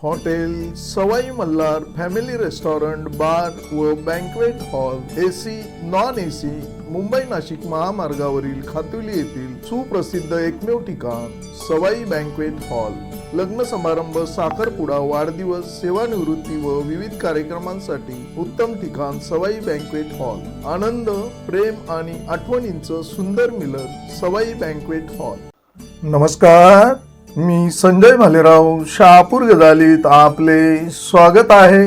Hotel सवाई Malhar family restaurant bar व banquet hall AC non AC Mumbai Nashik महामार्गावरील खातुली येथील सुप्रसिद्ध एकमेव ठिकाण सवाई बँक्वेट हॉल। लग्न समारंभ, साखरपुडा, वाढदिवस, सेवानिवृत्ती व विविध कार्यक्रमांसाठी उत्तम ठिकाण सवाई बँक्वेट हॉल। आनंद, प्रेम आणि आठवणींचं सुंदर मिलन सवाई बँक्वेट हॉल। नमस्कार, मी संजय भालेराव शहापूर गजालीत आपले स्वागत आहे।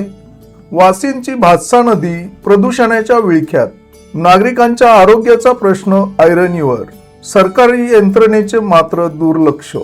वाशींची भातसा नदी प्रदूषणाच्या विळख्यात, नागरिकांच्या आरोग्याचा प्रश्न ऐरणीवर, सरकारी यंत्रणेचे मात्र दुर्लक्ष।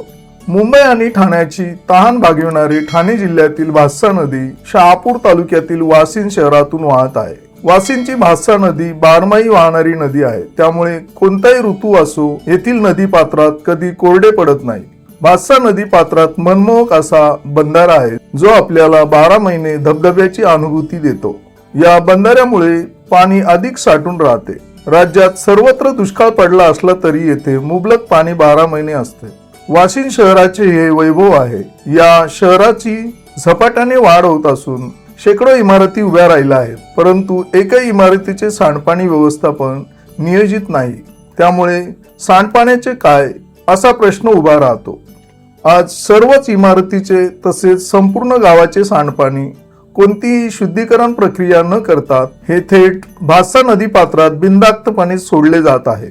मुंबई आणि ठाण्याची तहान भागविणारी ठाणे जिल्ह्यातील भातसा नदी शहापूर तालुक्यातील वाशीं शहरातून वाहत आहे। वाशींची भातसा नदी बारमाही वाहणारी नदी आहे, त्यामुळे कोणताही ऋतू असो येथील नदी पात्रात कधी कोरडे पडत नाही। भातसा नदी पात्रात मनमोहक असा बंधारा आहे, जो आपल्याला 12 महिने धबधब्याची अनुभूती देतो। या बंधाऱ्यामुळे पाणी अधिक साठून राहते। राज्यात सर्वत्र दुष्काळ पडला असला तरी येथे मुबलक पाणी 12 महिने असते। वाशिम शहराचे हे वैभव आहे। या शहराची झपाट्याने वाढ होत असून शेकडो इमारती उभ्या राहिल्या आहेत, परंतु एकही इमारतीचे सांडपाणी व्यवस्थापन नियोजित नाही। त्यामुळे सांडपाण्याचे काय असा प्रश्न उभा राहतो। आज सर्वच इमारतीचे तसेच संपूर्ण गावाचे सांडपाणी कोणतीही शुद्धीकरण प्रक्रिया न करता हे थेट भातसा नदी पात्रात बिनधास्तपणे सोडले जात आहे।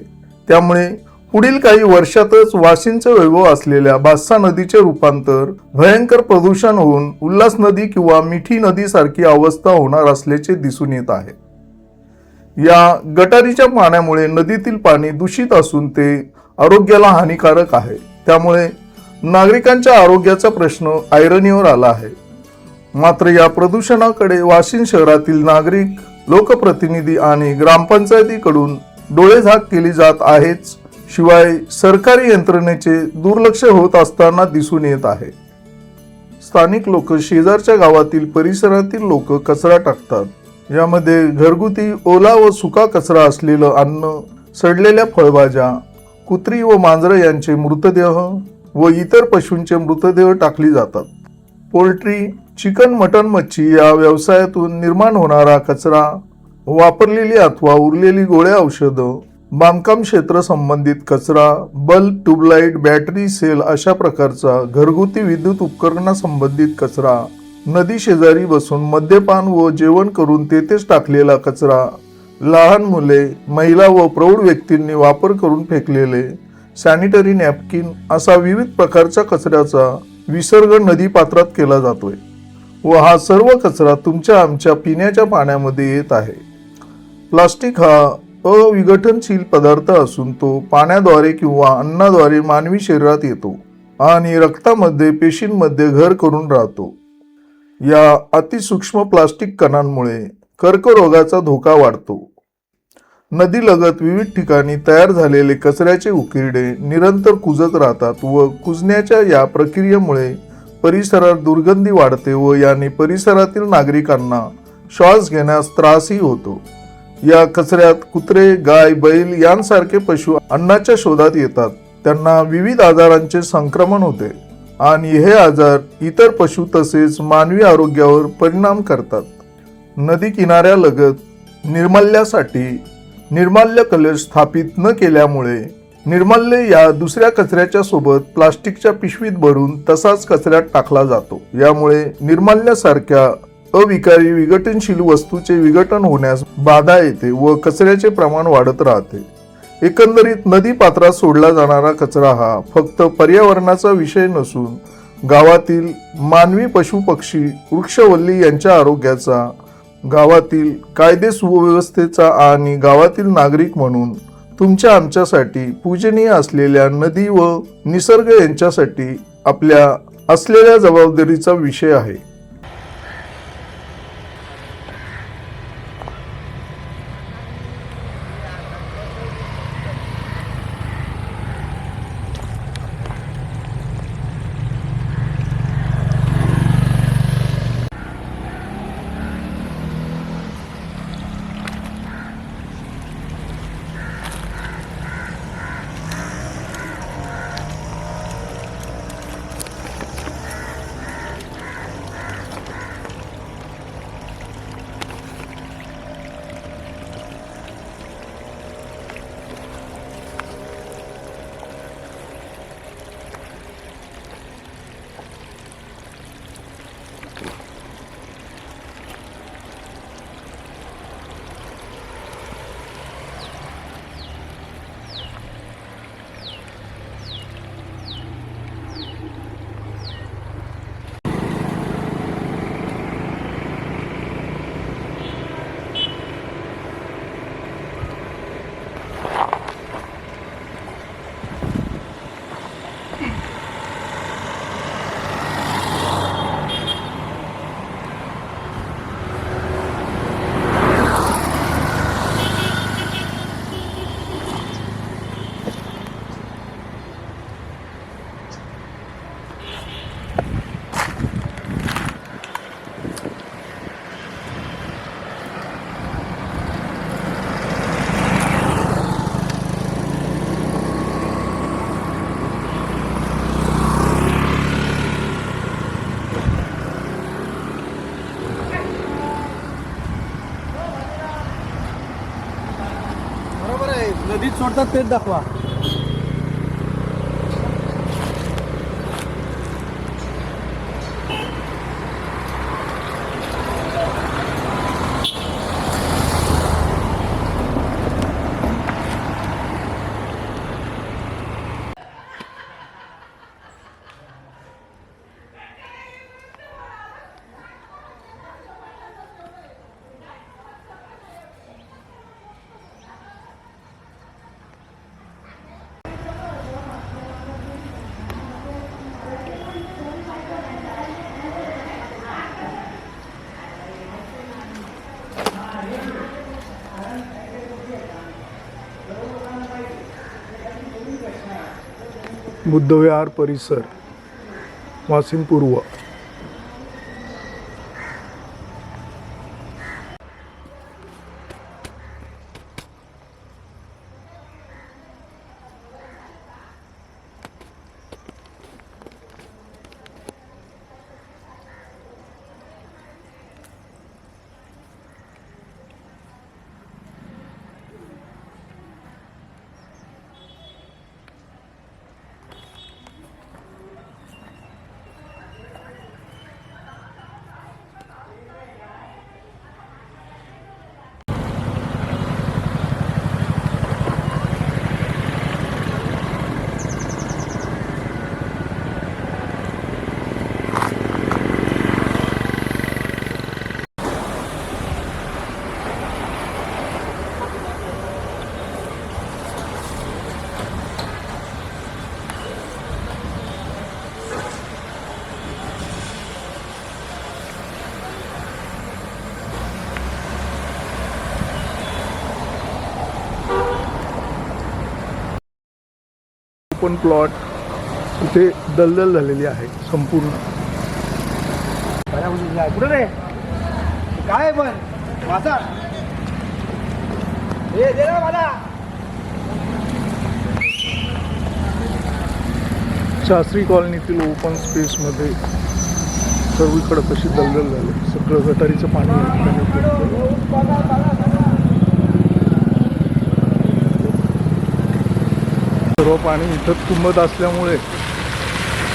त्यामुळे पुढील काही वर्षातच वाशींचे वैभव असलेल्या भातसा नदीचे रूपांतर भयंकर प्रदूषण होऊन उल्हास नदी किंवा मिठी नदी सारखी अवस्था होणार असल्याचे दिसून येत आहे। या गटारीच्या पाण्यामुळे नदीतील पाणी दूषित असून ते आरोग्याला हानिकारक आहे। त्यामुळे नागरिकांच्या आरोग्याचा प्रश्न ऐरणीवर आला आहे। मात्र या प्रदूषणाकडे वाशिम शहरातील नागरिक, लोकप्रतिनिधी आणि ग्रामपंचायतीकडून डोळेझाक केली जात आहेच, शिवाय सरकारी यंत्रणेचे दुर्लक्ष होत असताना दिसून येत आहे। स्थानिक लोक शेजारच्या गावातील परिसरातील लोक कचरा टाकतात। यामध्ये घरगुती ओला व सुका कचरा असलेलं अन्न, सडलेल्या फळभाज्या, कुत्री व मांजरं यांचे मृतदेह व इतर पशूंचे मृतदेह टाकली जातात। पोल्ट्री, चिकन, मटण, मच्छी या व्यवसायातून निर्माण होणारा कचरा, वापरलेली अथवा उरलेली गोळ्या औषधं, बांधकाम क्षेत्र संबंधित कचरा, बल्ब, ट्यूबलाईट, बॅटरी, सेल अशा प्रकारचा घरगुती विद्युत उपकरणासंबंधित कचरा, नदी शेजारी बसून मद्यपान व जेवण करून तेथेच टाकलेला कचरा, लहान मुले, महिला व प्रौढ व्यक्तींनी वापर करून फेकलेले सॅनिटरी नॅपकिन असा विविध प्रकारच्या कचऱ्याचा विसर्ग नदी पात्रात केला जातोय व हा सर्व कचरा तुमच्या आमच्या पिण्याच्या पाण्यामध्ये येत आहे। प्लास्टिक हा अविघटनशील पदार्थ असून तो पाण्याद्वारे किंवा अन्नाद्वारे मानवी शरीरात येतो आणि रक्तामध्ये, पेशींमध्ये घर करून राहतो। या अतिसूक्ष्म प्लास्टिक कणांमुळे कर्करोगाचा धोका वाढतो। नदीलगत विविध ठिकाणी तयार झालेले कचऱ्याचे उकिरडे निरंतर कुजत राहतात व कुजण्याच्या या प्रक्रियेमुळे परिसरात दुर्गंधी वाढते व याने परिसरातील नागरिकांना श्वास घेण्यास त्रासही होतो। या कचऱ्यात कुत्रे, गाय, बैल यांसारखे पशु अन्नाच्या शोधात येतात। त्यांना विविध आजारांचे संक्रमण होते आणि हे आजार इतर पशु तसेच मानवी आरोग्यावर परिणाम करतात। नदी किनाऱ्यालगत निर्माल्यासाठी निर्माल्य कलश स्थापित न केल्यामुळे निर्माल्य या दुसऱ्या कचऱ्याच्या सोबत प्लास्टिकच्या पिशवीत भरून तसाच कचऱ्यात टाकला जातो। यामुळे निर्माल्यासारख्या अविकारी विघटनशील वस्तूचे विघटन होण्यास बाधा येते व कचऱ्याचे प्रमाण वाढत राहते। एकंदरीत नदी पात्रात सोडला जाणारा कचरा हा फक्त पर्यावरणाचा विषय नसून गावातील मानवी, पशु, पक्षी, वृक्षवल्ली यांच्या आरोग्याचा, गावातील कायदे सुव्यवस्थेचा आणि गावातील नागरिक म्हणून तुमच्या आमच्यासाठी पूजनीय असलेल्या नदी व निसर्ग यांच्यासाठी आपल्या असलेल्या जबाबदारीचा विषय आहे। वीज सोडतात तेच दाखवा. बुद्धविहार परिसर, वाशिम पूर्व. ओपन प्लॉट इथे दलदल झालेली आहे संपूर्ण. कुठे रे काय पण माझा हे दे ना मला. शास्त्री कॉलनीतील ओपन स्पेसमध्ये सर्वीकडे कशी दलदल झाली. सगळं गटारीचं पाणी या ठिकाणी फिरतं. सर्व पाणी इथं तुंबत असल्यामुळे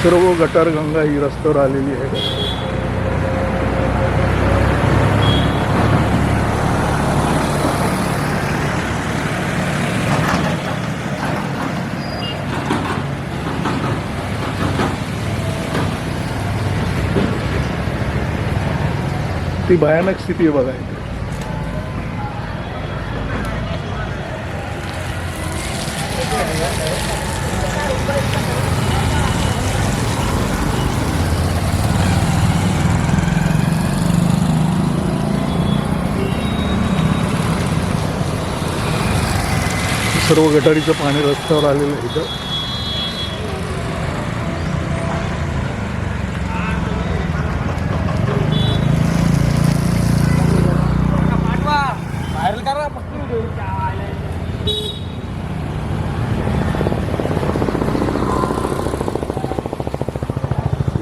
सर्व गटारगंगा ही रस्त्यावर आलेली आहे. ती भयानक स्थिती आहे बघा. सर्व गटारीचं पाणी रस्त्यावर आलेलं आहे इथं.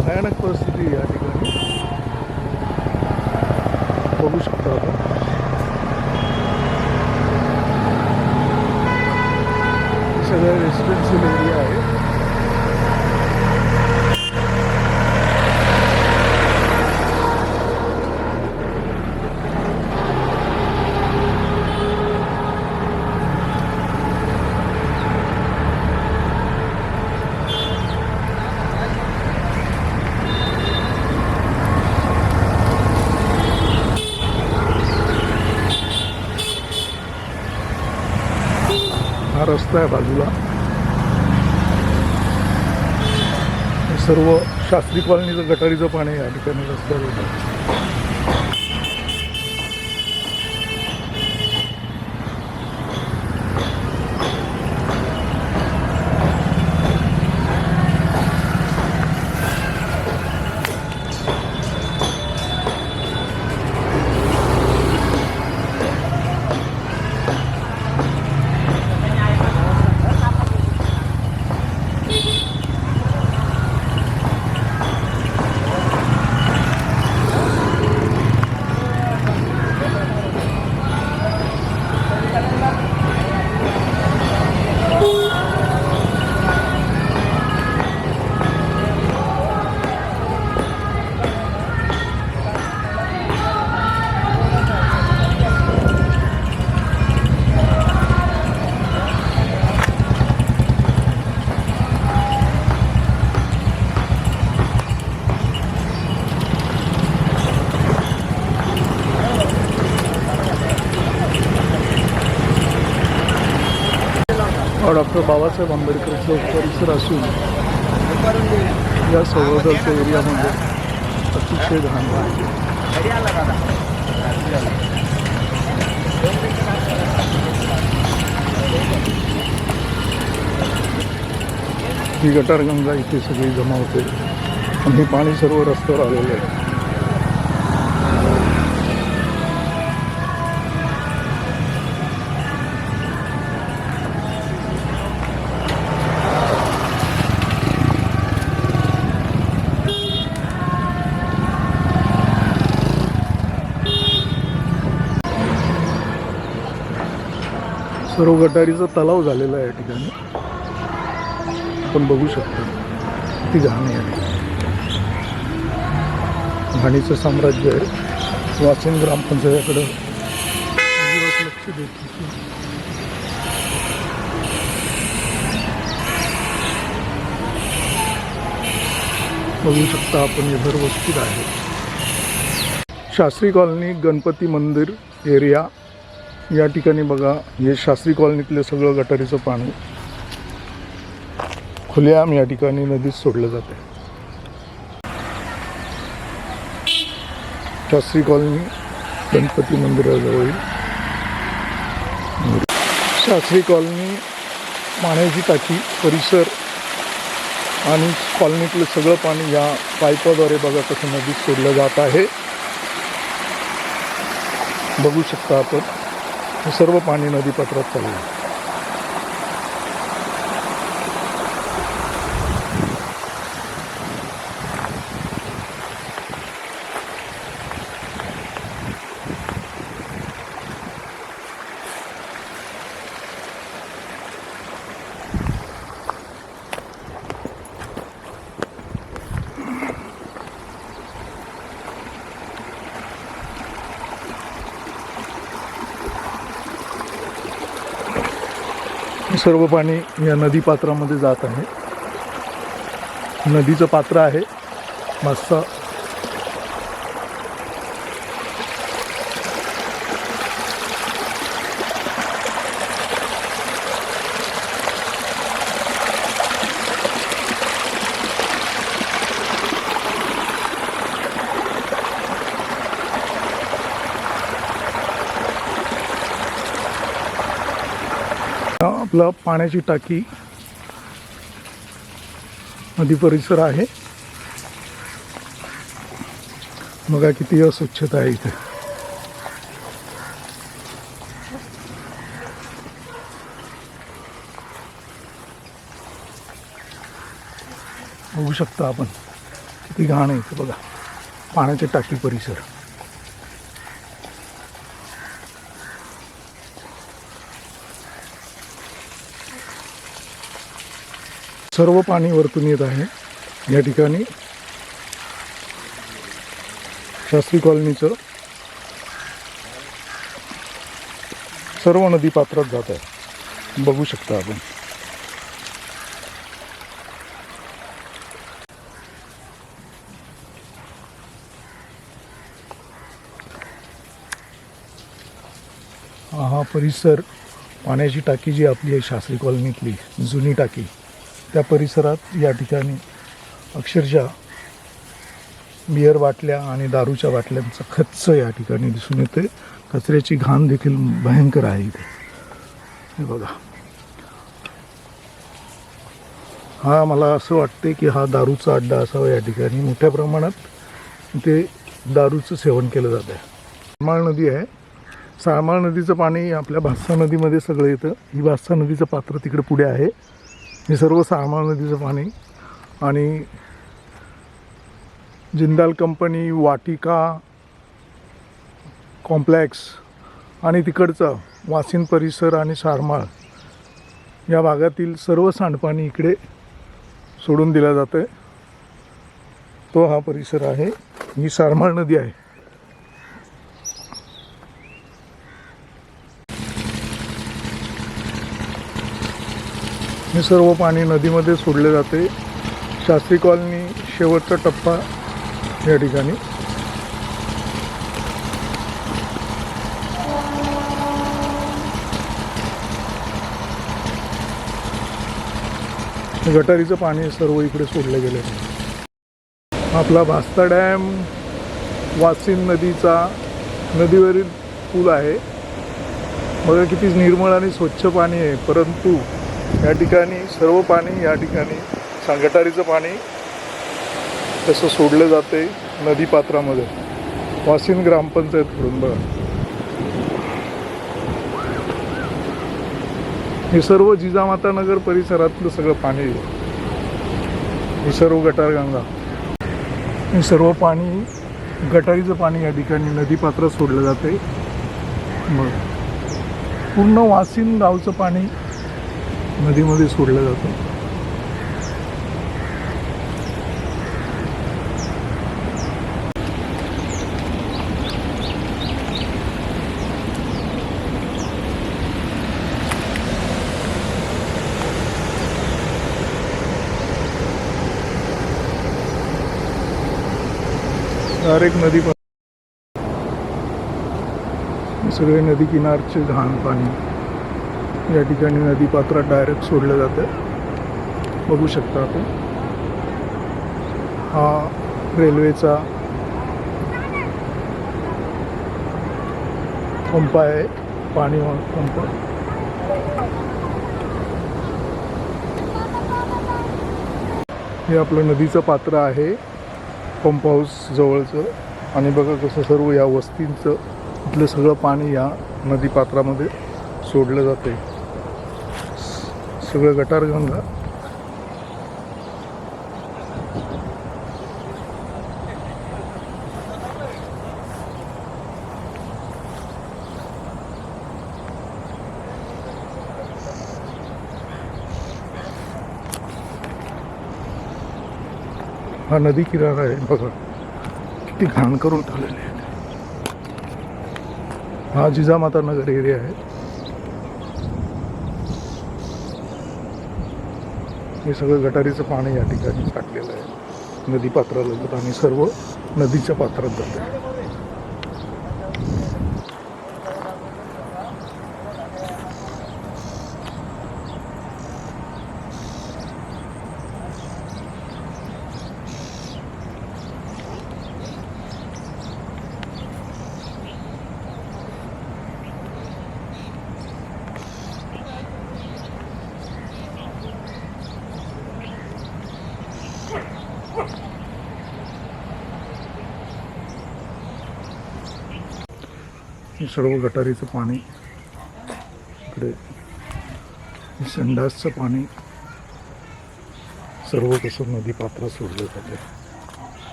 भयानक परिस्थिती या ठिकाणी बघू शकता आपण. सगळं रेसिडेन्शियल एरिया आहे. हा रस्ता आहे बाजूला. सर्व शास्त्री कॉलनीचं गटारीचं पाणी या ठिकाणी रस्त्यावर येतं. डॉक्टर बाबासाहेब आंबेडकर चौक परिसर असून या सभोवतालच्या एरियामध्ये अतिशय घाण आहे. ही गटारगंगा इथे सगळी जमा होते आणि हे पाणी सर्व रस्त्यावर आलेलं आहे. सर्व गटारीचा तलाव झालेला आहे या ठिकाणी. आपण बघू शकतो ती घाण आहे. घाणीचं साम्राज्य आहे. वाचिन ग्रामपंचायतीकडे लक्ष देत नाही. बघू शकता आपण हे व्यवस्थित आहे. शास्त्री कॉलनी गणपती मंदिर एरिया या ठिकाणी बघा, हे शास्त्री कॉलनीतले सगळं गटारीचं पाणी खुलेआम या ठिकाणी नदीत सोडलं जाते. शास्त्री कॉलनी गणपती मंदिराजवळ शास्त्री कॉलनी, पाण्याची टाकी परिसर आणि कॉलनीतलं सगळं पाणी या पाईपाद्वारे बघा कसं नदीत सोडलं जात आहे. बघू शकता आपण हे सर्व पाणी नदीपात्रात चाललं आहे. सर्व पाणी या नदी पात्रामध्ये जात आहे. नदीचं पात्र आहे मस्त. आपला पाण्याची टाकी नदी परिसर आहे. बघा किती अस्वच्छता आहे इथे. बघू शकता आपण किती घाण आहे इथे. बघा पाण्याची टाकी परिसर. सर्व पाणी वरतून येत आहे या ठिकाणी. शास्त्री कॉलनीचं सर्व नदी पात्रात जात आहे. बघू शकता आपण. हा परिसर, पाण्याची टाकी जी आपली आहे शास्त्री कॉलनीतली जुनी टाकी, त्या परिसरात या ठिकाणी अक्षरशः बिअर बाटल्या आणि दारूच्या बाटल्यांचा खच्च या ठिकाणी दिसून येते. कचऱ्याची घाण देखील भयंकर आहे इथे. हे बघा, हा मला असं वाटते की हा दारूचा अड्डा असावा. या ठिकाणी मोठ्या प्रमाणात इथे दारूचं सेवन केलं जात आहे. साळमाळ नदी आहे. साळमाळ नदीचं पाणी आपल्या भातसा नदीमध्ये सगळं येतं. ही भातसा नदीचं पात्र तिकडे पुढे आहे. हे सर्व साळमाळ नदीचं पाणी आणि जिंदाल कंपनी, वाटिका कॉम्प्लेक्स आणि तिकडचं वासिन परिसर आणि सारमाळ या भागातील सर्व सांडपाणी इकडे सोडून दिलं जातं आहे. तो हा परिसर आहे. ही सारमाळ नदी आहे. हे सर्व पाणी नदीमध्ये सोडले जाते. शास्त्री कॉलनी शेवटचा टप्पा या ठिकाणी. गटारीचं पाणी सर्व इकडे सोडलं गेलं आहे. आपला भास्ता डॅम वासिन नदीचा नदीवरील पूल आहे. बघा किती निर्मळ आणि स्वच्छ पाणी आहे, परंतु या ठिकाणी सर्व पाणी या ठिकाणी गटारीचं पाणी कसं सोडलं जाते नदीपात्रामध्ये. वासिन ग्रामपंचायतकडून बघा हे सर्व जिजामाता नगर परिसरातलं सगळं पाणी आहे. हे सर्व गटारगंगा, हे सर्व पाणी गटारीचं पाणी या ठिकाणी नदीपात्रात सोडलं जाते. मग पूर्ण वासिन गावचं पाणी नदीमध्ये सोडलं जातं. डायरेक्ट नदी सगळे नदी किनारचे घाण पाणी या ठिकाणी नदीपात्रात डायरेक्ट सोडलं जातं. बघू शकता आपण हा रेल्वेचा पंप आहे, पाणी पंप. हे आपलं नदीचं पात्र आहे पंप हाऊस जवळचं. आणि बघा कसं सर्व या वस्तींचं इथलं सगळं पाणी या नदीपात्रामध्ये सोडलं जाते. सगळं गटारगंगा. हा नदी किनारा आहे, बघा किती घाण करून ठेवलेले आहे. हा जिजामाता नगर एरिया आहे. हे सगळं गटारीचं पाणी या ठिकाणी साठलेलं आहे. नदीपात्राला जातं आणि सर्व नदीच्या पात्रात जातं. हे सर्व गटारीचं पाणी इकडे, संडासचं पाणी सर्व कसं नदीपात्रात सोडलं जाते.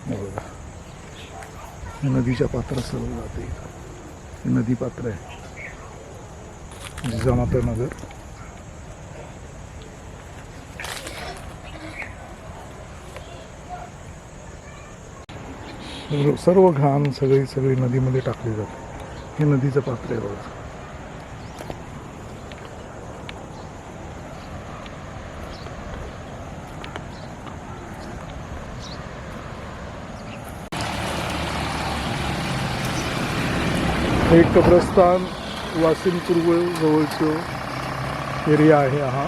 बघा नदीच्या पात्रात सर्व जाते. हे नदीपात्र आहे जिजामाता नगर. सर्व घाण सगळी नदीमध्ये टाकली जाते. हे नदीचं पात्र आहे बघा. एक कब्रस्तान वासिन पूर्व जवळचं एरिया आहे हा.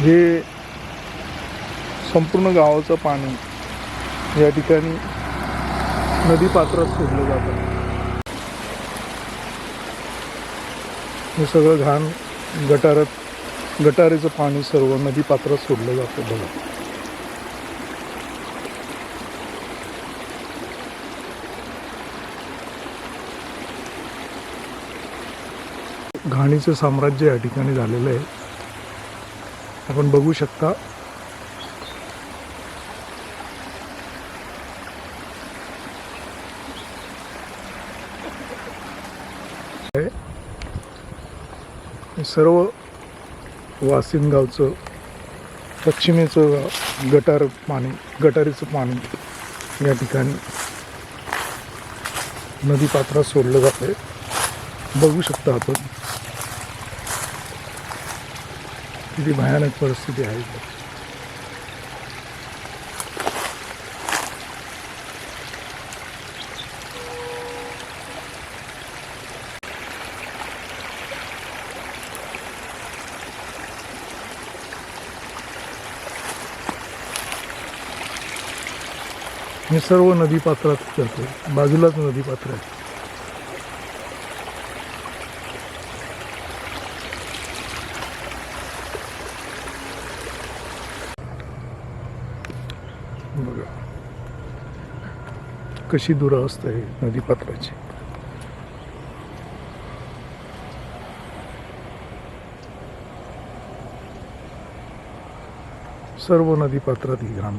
हे संपूर्ण गावाचं पाणी या ठिकाणी नदीपात्रात सोडलं जातं. हे सगळं घाण गटारीचं पाणी सर्व नदीपात्रात सोडलं जातं. बघा घाणीचं साम्राज्य या ठिकाणी झालेलं आहे. आपण बघू शकता. सर्व वासिन गावचं पश्चिमेचं गटारीचं पाणी या ठिकाणी नदीपात्रात सोडलं जातं. बघू शकता आपण किती भयानक परिस्थिती आहे. हे सर्व नदी पात्रात जाते, बाजूलाच नदी पात्र आहे. बघा कशी दुरावस्था आहे नदी पात्राची. सर्व नदी पात्रात ही घाण.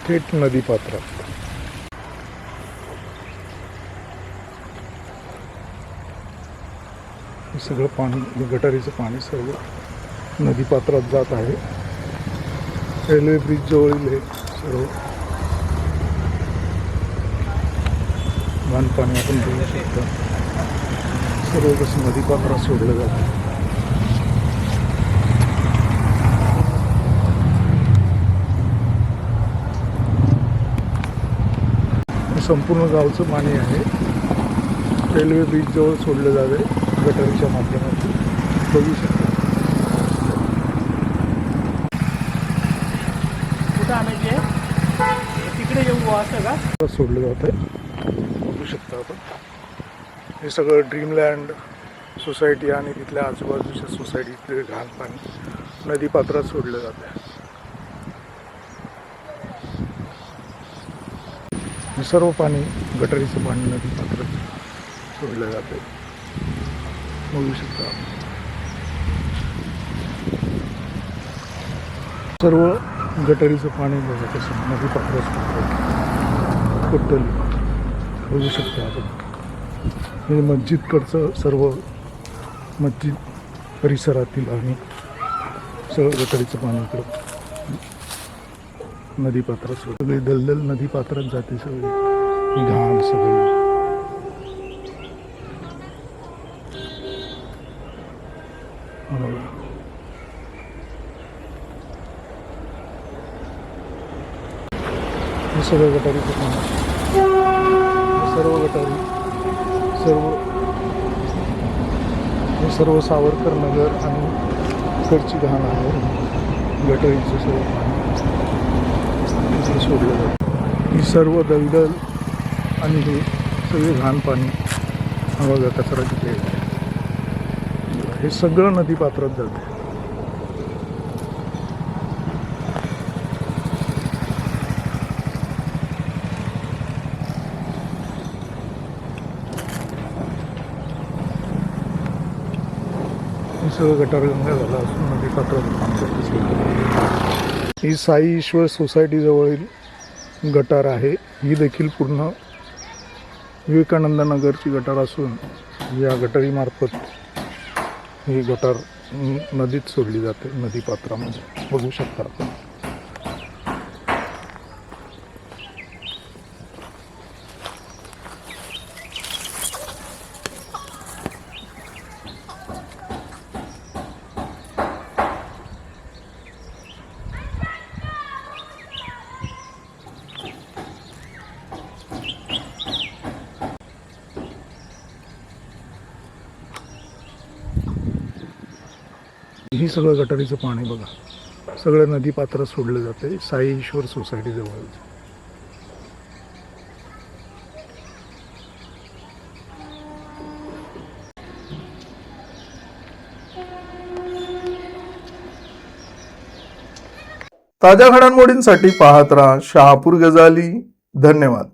थेट नदी पात्रात. हे सगळं पाणी, गटारीचं पाणी सर्व नदी पात्रात जात आहे. रेल्वे ब्रिज जवळील हे सर्व घाण पाणी आपण बघू शकता. सर्व कसं नदी पात्रात सोडलं जातं. संपूर्ण गावचं पाणी आहे. रेल्वे ब्रिज जवळ सोडलं जावे गटारीच्या माध्यमातून. बघू शकता कुठं आणायची आहे? तिकडे येऊ असं का सोडलं जात आहे. बघू शकता आपण. हे सगळं ड्रीमलँड सोसायटी आणि तिथल्या आजूबाजूच्या सोसायटीतले घाण पाणी नदी पात्रात सोडलं जात आहे. हे सर्व पाणी, गटारीचं पाणी नदी पात्रात सोडलं जाते. बघू शकता आपण. सर्व गटारीचं पाणी बघा कसं नदी पात्रात सोडतं. टोटली बघू शकता आपण. हे मस्जिदकडचं सर्व मस्जिद परिसरातील आणि सगळं गटारीचं पाणी इकडं नदी पात्रात सोडतं. सगळी दलदल नदी पात्रात जाते. सगळी घाण सगळी. हे सगळं गटारीचं पाणी. सर्व गटारी हे सर्व सावरकर नगर आणि इकडची घाण आहे. गटारीचं सर्व पाणी सोडलं जातं. ही सर्व दलदल आणि हे सगळे घाण पाणी बघा कचरा तिथे. हे सगळं नदी पात्रात जाते. हे सगळं गटारगंगा झाला असून नदी पात्रात पाणी जाते. ही साई ईश्वर सोसायटी जवळील गटार आहे. ही देखील पूर्ण विवेकानंद नगरची गटार असून या गटारीमार्फत ही गटार नदीत सोडली जाते. नदी पात्रामध्ये बघू शकता आपण. ही सगळं गटारीचं पाणी बघा सगळं नदी पात्रात सोडलं जाते. साई ईश्वर सोसायटी जवळ. ताज्या घडामोडींसाठी पाहत राहा शहापूर गजाली. धन्यवाद.